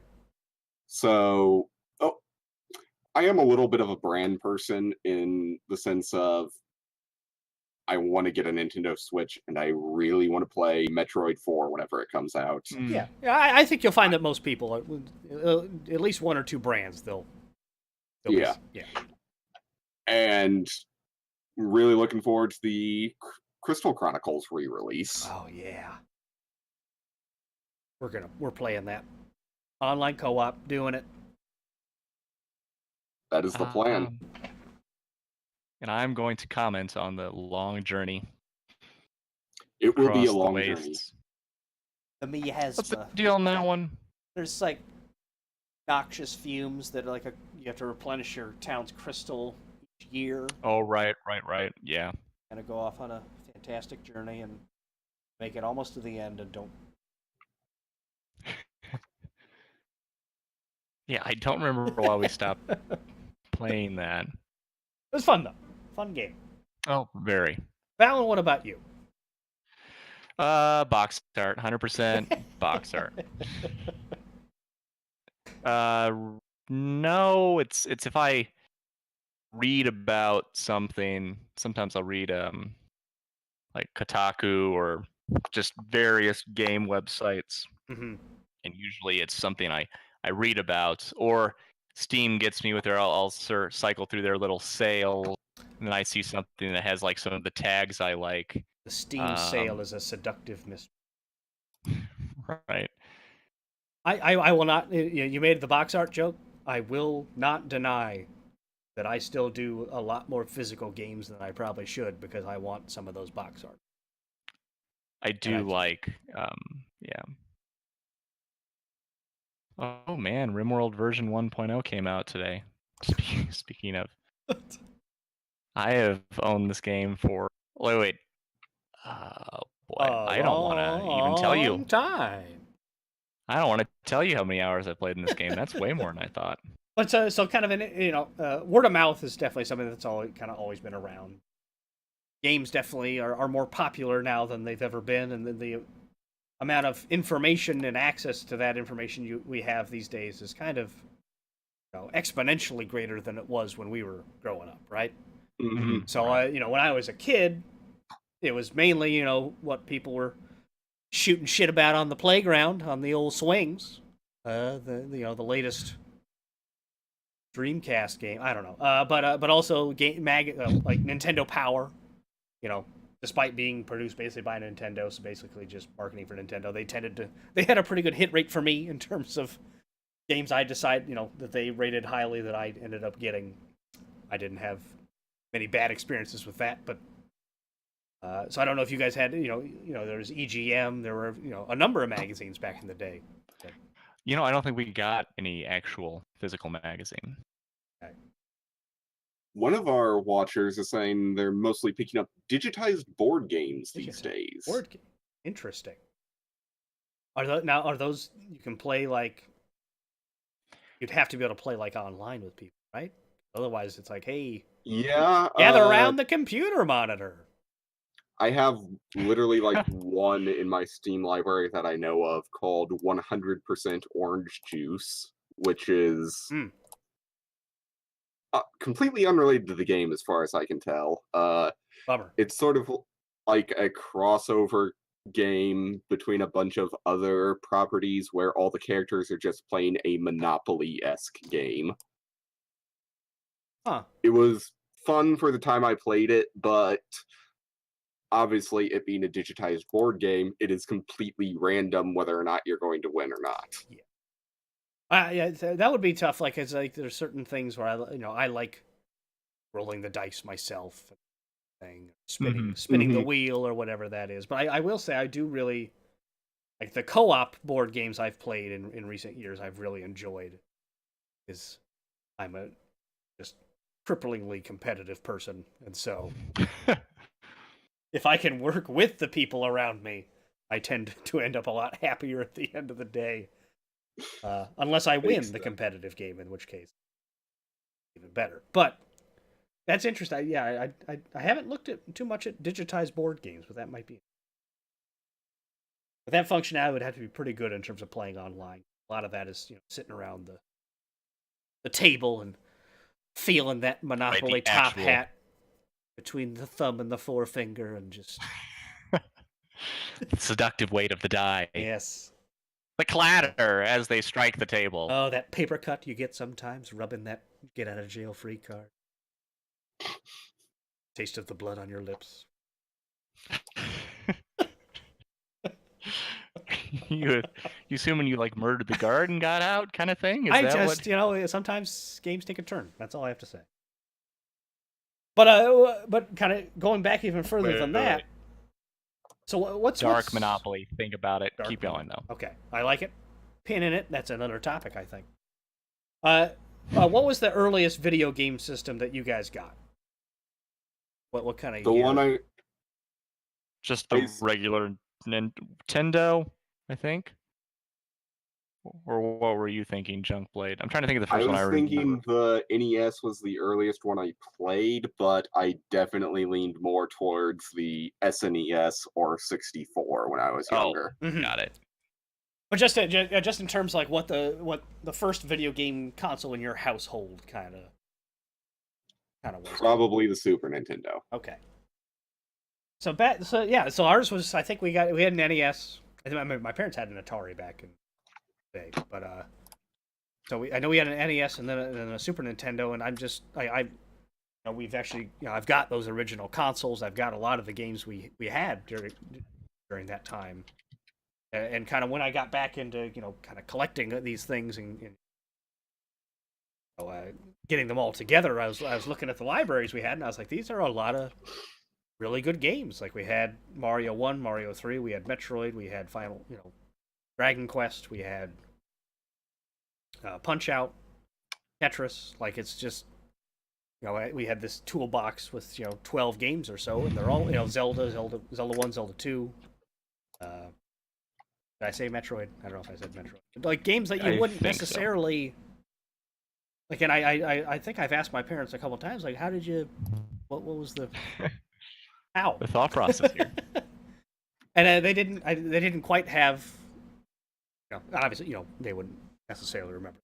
So, I am a little bit of a brand person in the sense of I want to get a Nintendo Switch and I really want to play Metroid 4 whenever it comes out. Yeah, I think you'll find that most people, at least one or two brands, they'll Yeah. And really looking forward to the Crystal Chronicles re-release. Oh yeah, we're playing that online co-op, doing it. That is the plan. And I'm going to comment on the long journey. It will be a across the long wastes. journey. The me has What's the deal on that one? there's like noxious fumes that are like you have to replenish your town's crystal each year. Oh, right. Yeah. Kind of go off on a fantastic journey and make it almost to the end and don't. Yeah, I don't remember why we stopped playing that. It was fun though. Fun game. Oh, very. Valen, what about you? Box art, 100% box art. No, it's if I read about something, sometimes I'll read like Kotaku or just various game websites, Mm-hmm. and usually it's something I read about, or Steam gets me with their I'll cycle through their little sale, and then I see something that has like some of the tags I like. The Steam sale is a seductive mystery. Right. I will not. You made the box art joke. I will not deny that I still do a lot more physical games than I probably should because I want some of those box art. I do like, yeah. Oh man, RimWorld version 1.0 came out today. Speaking of, I have owned this game for. Wait. Boy, I don't want to even tell you. Time. I don't want to tell you how many hours I played in this game. That's way more than I thought. But so kind of word of mouth is definitely something that's always been around. Games definitely are more popular now than they've ever been, and the amount of information and access to that information we have these days is kind of exponentially greater than it was when we were growing up, right? Mm-hmm. So when I was a kid, it was mainly what people were shooting shit about on the playground on the old swings. The latest Dreamcast game. I don't know. But also like Nintendo Power. Despite being produced basically by Nintendo, so basically just marketing for Nintendo, they had a pretty good hit rate for me in terms of games I decide that they rated highly that I ended up getting. I didn't have many bad experiences with that, but so I don't know if you guys had there was EGM, there were a number of magazines back in the day. I don't think we got any actual physical magazine. Okay. One of our watchers is saying they're mostly picking up digitized board games these days. Board game, interesting. Are those you can play like? You'd have to be able to play like online with people, right? Otherwise, it's like, hey, gather around the computer monitor. I have literally like one in my Steam library that I know of called 100% Orange Juice, which is completely unrelated to the game as far as I can tell. Bummer. It's sort of like a crossover game between a bunch of other properties where all the characters are just playing a Monopoly-esque game. Huh. It was fun for the time I played it, but obviously, it being a digitized board game, it is completely random whether or not you're going to win or not. Yeah, that would be tough. Like, it's like there's certain things where I like rolling the dice myself, spinning the wheel or whatever that is. But I will say I do really like the co-op board games I've played in recent years. I've really enjoyed, because I'm a just cripplingly competitive person, and so. If I can work with the people around me, I tend to end up a lot happier at the end of the day. Unless I win the competitive game, in which case, even better. But that's interesting. I haven't looked at too much at digitized board games, but that might be. But that functionality would have to be pretty good in terms of playing online. A lot of that is sitting around the table and feeling that Monopoly top hat between the thumb and the forefinger, and just the seductive weight of the die. Yes. The clatter as they strike the table. Oh, that paper cut you get sometimes, rubbing that get out of jail free card. Taste of the blood on your lips. you assuming you like murdered the guard and got out, kind of thing? Sometimes games take a turn. That's all I have to say. But kind of going back even further than that. So what's Dark Monopoly? Think about it. Keep going though. Okay, I like it. Pin in it. That's another topic, I think. What was the earliest video game system that you guys got? What kind of year? Just the regular Nintendo, I think. Or what were you thinking, Junkblade? I'm trying to think of the first one I was remember. thinking the NES was the earliest one I played, but I definitely leaned more towards the SNES or 64 when I was younger. Got it. But just in terms of like what the first video game console in your household kind of was. Probably the Super Nintendo. Okay. So ours was, I think we had an NES. I think my parents had an Atari back in the day, but I know we had an NES and then a Super Nintendo, and we've actually, I've got those original consoles. I've got a lot of the games we had during that time, and kind of when I got back into kind of collecting these things and getting them all together, I was looking at the libraries we had, and I was like, these are a lot of really good games. Like we had Mario 1, Mario 3, we had Metroid, we had Dragon Quest, we had Punch Out, Tetris. Like it's just we had this toolbox with 12 games or so, and they're all Zelda 1, Zelda 2. Did I say Metroid? I don't know if I said Metroid. Like games that you wouldn't necessarily like. And I think I've asked my parents a couple of times, like, how did you? What was the? How the thought process here? And they didn't quite have. Obviously, they wouldn't necessarily remember,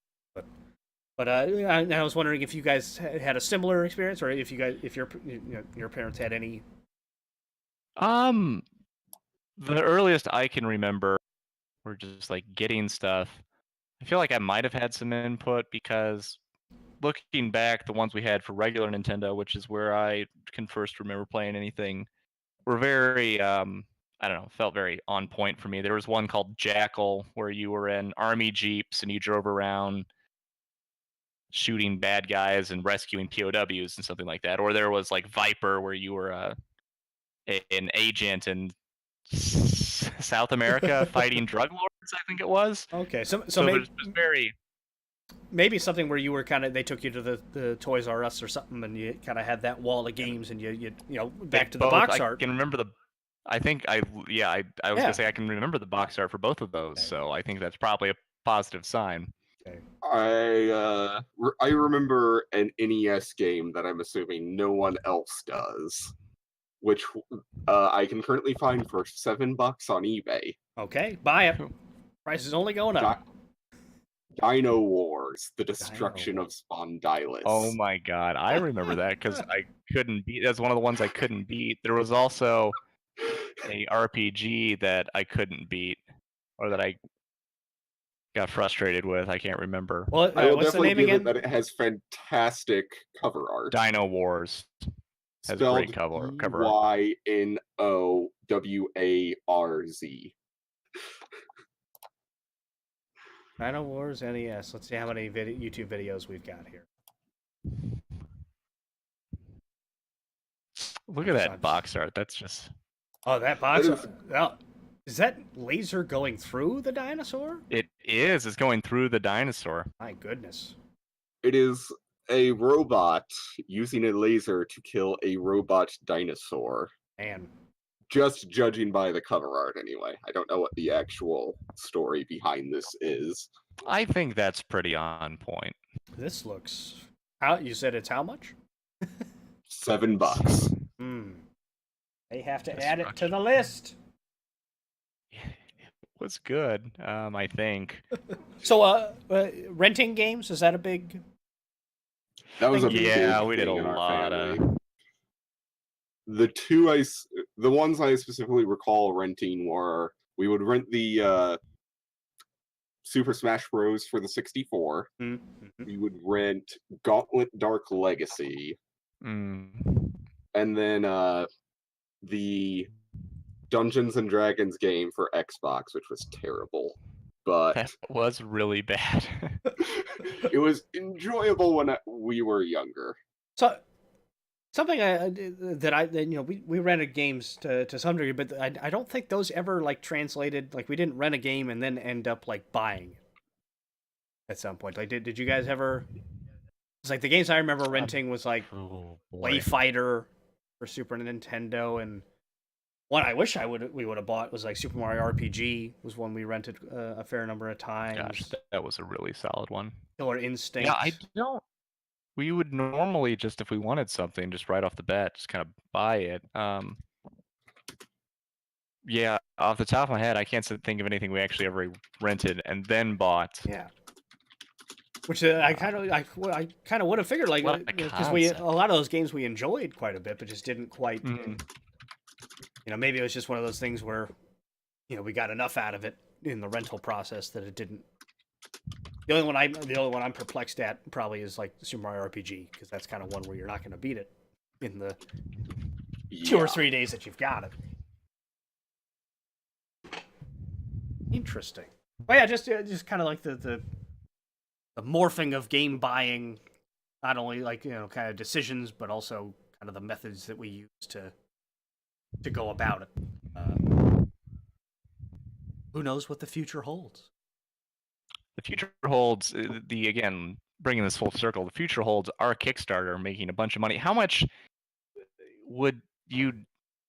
but I was wondering if you guys had a similar experience, or if your parents had any. The earliest I can remember were just like getting stuff. I feel like I might have had some input because looking back, the ones we had for regular Nintendo, which is where I can first remember playing anything, were very I don't know, felt very on point for me. There was one called Jackal where you were in army jeeps and you drove around shooting bad guys and rescuing POWs and something like that. Or there was like Viper where you were an agent in South America fighting drug lords, I think it was. Okay, so maybe, it was very... Maybe something where you were they took you to the Toys R Us or something, and you kind of had that wall of games, and you back to the box art. I can remember I was gonna say I can remember the box art for both of those, so I think that's probably a positive sign. Okay. I remember an NES game that I'm assuming no one else does, which I can currently find for $7 on eBay. Okay, buy it. Price is only going up. Dino Wars: The Destruction of Spondylus. Oh my god, I remember that because I couldn't beat. That's one of the ones I couldn't beat. There was also a RPG that I couldn't beat, or that I got frustrated with. I can't remember. Well, I will definitely give it that it has fantastic cover art. Dino Wars has great cover art. Dinowarz. Dino Wars NES. Let's see how many YouTube videos we've got here. Look at that box art. That's just... Oh, that box art. Well, is that laser going through the dinosaur? It is. It's going through the dinosaur. My goodness. It is a robot using a laser to kill a robot dinosaur. Man. Just judging by the cover art, anyway. I don't know what the actual story behind this is. I think that's pretty on point. This looks... You said it's how much? $7. They have to add it to the list. It was good, I think. So, renting games, is that a big... That was a big thing we did a lot of... The ones I specifically recall renting were, we would rent the Super Smash Bros. For the 64. Mm-hmm. We would rent Gauntlet Dark Legacy. And then the Dungeons and Dragons game for Xbox, which was terrible. But that was really bad. It was enjoyable when we were younger. So... Something we rented games to some degree, but I don't think those ever like translated. Like we didn't rent a game and then end up like buying it at some point. Like did you guys ever? It's like the games I remember renting was like Play Fighter for Super Nintendo, and One I wish we would have bought was like Super Mario RPG. Was one we rented a fair number of times. Gosh, that was a really solid one. Killer Instinct. Yeah, I don't. We would normally just, if we wanted something, just right off the bat, just kind of buy it. Yeah, off the top of my head, I can't think of anything we actually ever rented and then bought. Yeah. Which I kind of would have figured, like, because a lot of those games we enjoyed quite a bit, but just didn't quite. You know, maybe it was just one of those things where, you know, we got enough out of it in the rental process that it didn't. The only one I'm perplexed at probably is like Super Mario RPG, because that's kind of one where you're not going to beat it in the 2 or 3 days that you've got it. Interesting. But yeah, just kind of like the morphing of game buying, not only like, you know, kind of decisions, but also kind of the methods that we use to go about it. Who knows what the future holds? The future holds again, bringing this full circle. The future holds our Kickstarter making a bunch of money. How much would you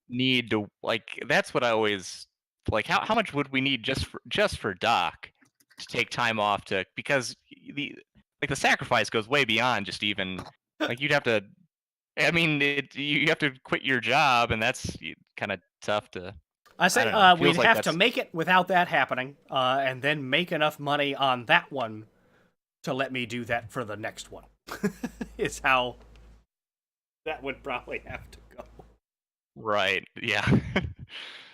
need to, like? That's what I always like. How much would we need just for Doc to take time off because the sacrifice goes way beyond just even like you'd have to. I mean, you have to quit your job, and that's kind of tough to. I say we'd have to make it without that happening, and then make enough money on that one to let me do that for the next one. Is how that would probably have to go. Right. Yeah.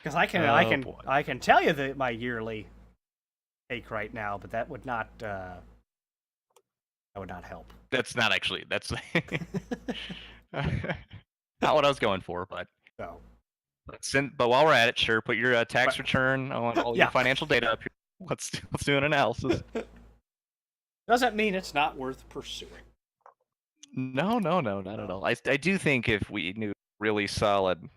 Because I can tell you my yearly take right now, but that would not help. That's not actually. That's not what I was going for, but. So. But while we're at it, sure, put your tax return on all your financial data up here. Let's do an analysis. Doesn't mean it's not worth pursuing. No, not at all. I do think if we knew really solid,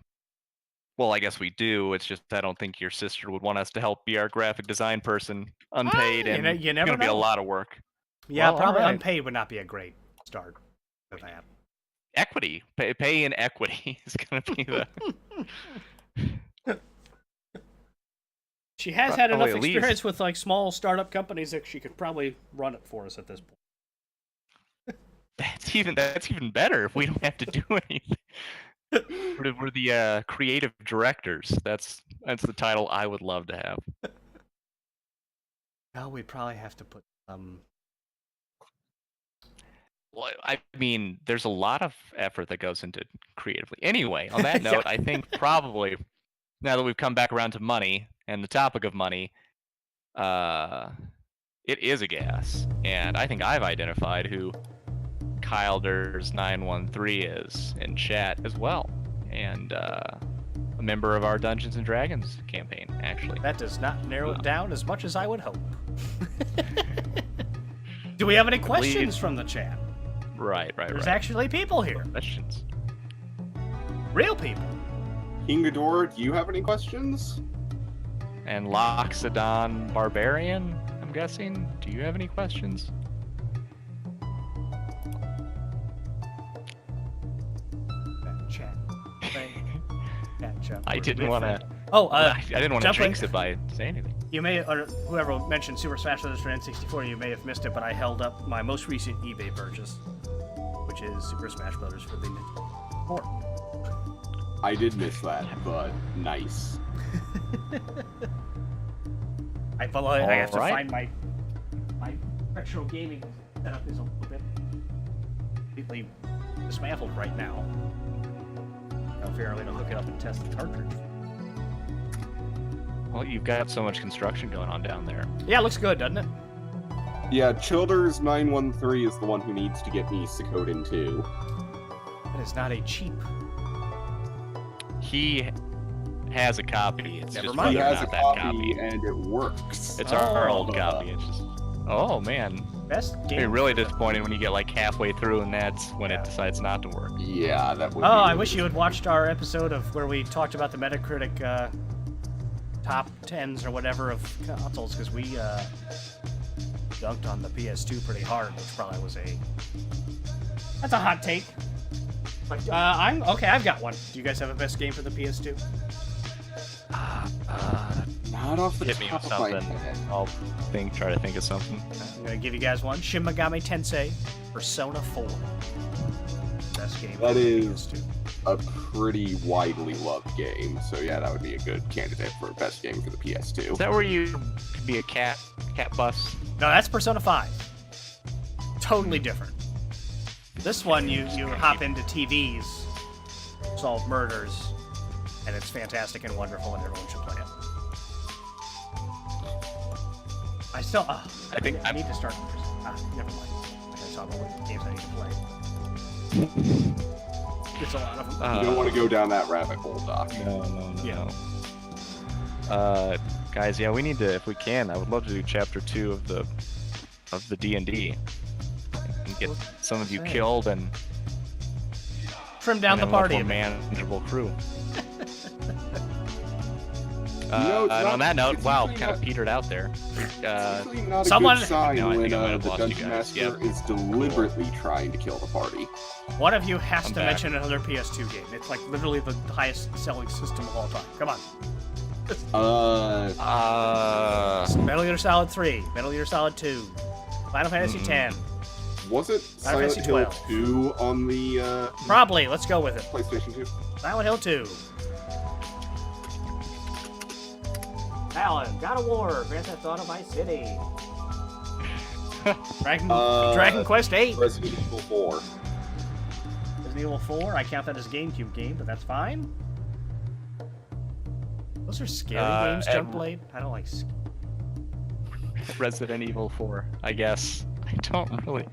well, I guess we do. It's just I don't think your sister would want us to help be our graphic design person unpaid, and you never it's gonna be a lot of work. Yeah, well, probably unpaid would not be a great start for that. Equity, pay in equity is going to be the. She has had enough experience with like small startup companies that she could probably run it for us at this point. That's even better if we don't have to do anything. We're the creative directors. That's the title I would love to have. Well, we'd probably have to put Well, I mean, there's a lot of effort that goes into creatively. Anyway, on that note, I think probably now that we've come back around to money and the topic of money, it is a gas, and I think I've identified who Kylders913 is in chat as well, and a member of our Dungeons and Dragons campaign, actually. That does not narrow it down as much as I would hope. Do we have any questions from the chat? Right. There's actually people here. Questions. Real people. Ingador, do you have any questions? And Loxodon Barbarian, I'm guessing. Do you have any questions? Chat. I didn't want to. I didn't want to jinx it by saying anything. You may, or whoever mentioned Super Smash Bros. for N64, you may have missed it, but I held up my most recent eBay purchase, which is Super Smash Bros. For the Nintendo 4. I did miss that, but nice. I have to find my retro gaming setup is a little bit completely dismantled right now. I'm figuring to hook it up and test the cartridge. Well, you've got so much construction going on down there. Yeah, it looks good, doesn't it? Yeah, Childers913 is the one who needs to get me Suikoden too. That is not a cheap. He has a copy. It's Never just mind. He whether or has a not that copy, and it works. It's our old copy. It's just. Oh man. Best game. It's really disappointing when you get like halfway through and that's when it decides not to work. Yeah, that would. I wish you had watched our episode of where we talked about the Metacritic top 10s or whatever of consoles, because we dunked on the PS2 pretty hard, which probably was that's a hot take. But I've got one. Do you guys have a best game for the PS2? Not off the Hit me top with of my something. head. I'll try to think of something. I'm gonna give you guys one. Shin Megami Tensei Persona 4. Best game. That for is PS2. a pretty widely loved game, so yeah, that would be a good candidate for best game for the PS2. Is that where you could be a cat bus? No, that's Persona 5. Totally different. This one, you hop into TVs, solve murders, and it's fantastic and wonderful, and everyone should play it. I still, I need to start. Never mind. I gotta talk about what games I need to play. It's a lot of them. You don't want to go down that rabbit hole, Doc. No. Yeah. Guys, yeah, we need to, if we can, I would love to do chapter 2 of the D&D. And get some of you killed and Trim down the have a party. more manageable crew. It's and on not- that note, it's wow, usually kind of not- petered out there. It's usually not a someone- good sign No, I when think I might have the lost you dungeon guys. master is deliberately trying to kill the party. One of you has I'm to back. mention another PS2 game. It's like literally the highest selling system of all time. Come on. Metal Gear Solid 3, Metal Gear Solid 2, Final Fantasy X. Was it Final Silent Fantasy Hill 12. 2 on the Probably. Let's go with it. PlayStation 2? Silent Hill 2. Alan, God of War, Grand Theft Auto Vice City. Dragon Quest 8. Resident Evil 4. Resident Evil 4. I count that as a GameCube game, but that's fine. Those are scary games, Junkblade. I don't like. Resident Evil 4, I guess. I don't really.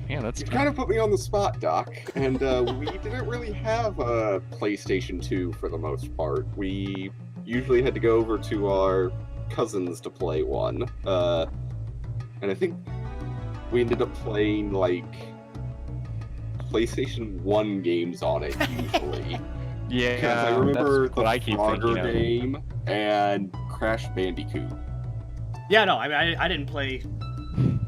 Man, that's You kind of put me on the spot, Doc. And we didn't really have a PlayStation 2 for the most part. We usually had to go over to our cousins to play one. And I think we ended up playing, like, PlayStation 1 games on it, usually. Yeah, Because I remember that's what the I keep Frogger thinking of. game and Crash Bandicoot. Yeah, no, I mean, I didn't play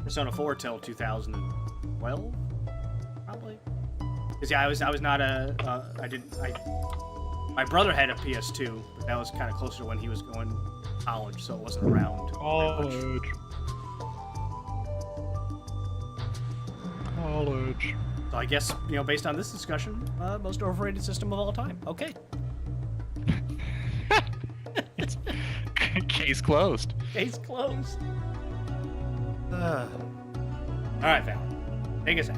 Persona 4 till 2012, probably. Because yeah, I was not my brother had a PS2, but that was kind of closer to when he was going to college, so it wasn't around. College. So I guess, based on this discussion, most overrated system of all time. Okay. Case closed. Case closed. All right, Val. Take us out.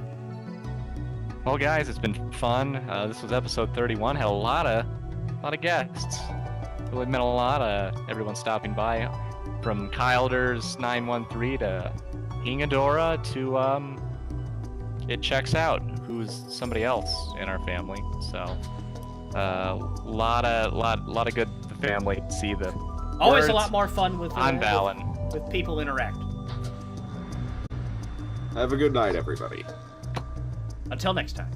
Well, guys, it's been fun. This was episode 31. Had a lot of guests. Really meant a lot. Everyone stopping by, from Kylders 913 to Ingadora to It Checks Out, who's somebody else in our family. So, lot of good family to see the. Always a words. lot more fun with I'm Valen. with people interact. Have a good night, everybody. Until next time.